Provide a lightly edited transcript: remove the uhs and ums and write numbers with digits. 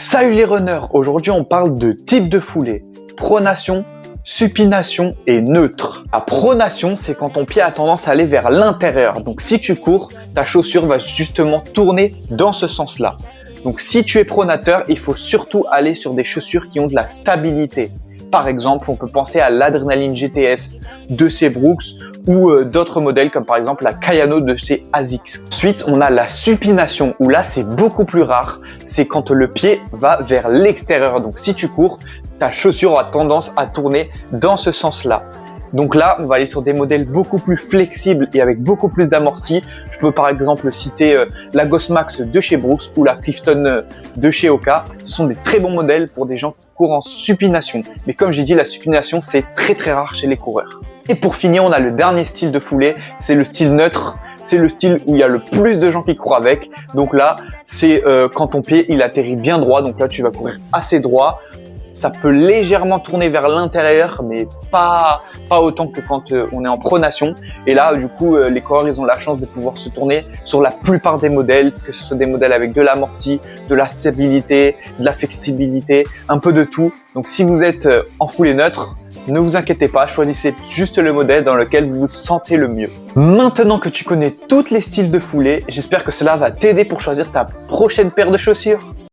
Salut les runners, aujourd'hui on parle de type de foulée, pronation, supination et neutre. La pronation, c'est quand ton pied a tendance à aller vers l'intérieur. Donc si tu cours, ta chaussure va justement tourner dans ce sens-là. Donc si tu es pronateur, il faut surtout aller sur des chaussures qui ont de la stabilité. Par exemple, on peut penser à l'Adrenaline GTS de chez Brooks ou d'autres modèles comme par exemple la Kayano de chez ASICS. Ensuite, on a la supination où là, c'est beaucoup plus rare. C'est quand le pied va vers l'extérieur. Donc si tu cours, ta chaussure aura tendance à tourner dans ce sens-là. Donc là, on va aller sur des modèles beaucoup plus flexibles et avec beaucoup plus d'amorti. Je peux par exemple citer la Ghost Max de chez Brooks ou la Clifton de chez Hoka. Ce sont des très bons modèles pour des gens qui courent en supination. Mais comme j'ai dit, la supination, c'est très rare chez les coureurs. Et pour finir, on a le dernier style de foulée, c'est le style neutre. C'est le style où il y a le plus de gens qui courent avec. Donc là, c'est quand ton pied, il atterrit bien droit. Donc là, tu vas courir assez droit. Ça peut légèrement tourner vers l'intérieur, mais pas autant que quand on est en pronation. Et là, du coup, les coureurs, ils ont la chance de pouvoir se tourner sur la plupart des modèles, que ce soit des modèles avec de l'amorti, de la stabilité, de la flexibilité, un peu de tout. Donc, si vous êtes en foulée neutre, ne vous inquiétez pas, choisissez juste le modèle dans lequel vous vous sentez le mieux. Maintenant que tu connais tous les styles de foulée, j'espère que cela va t'aider pour choisir ta prochaine paire de chaussures.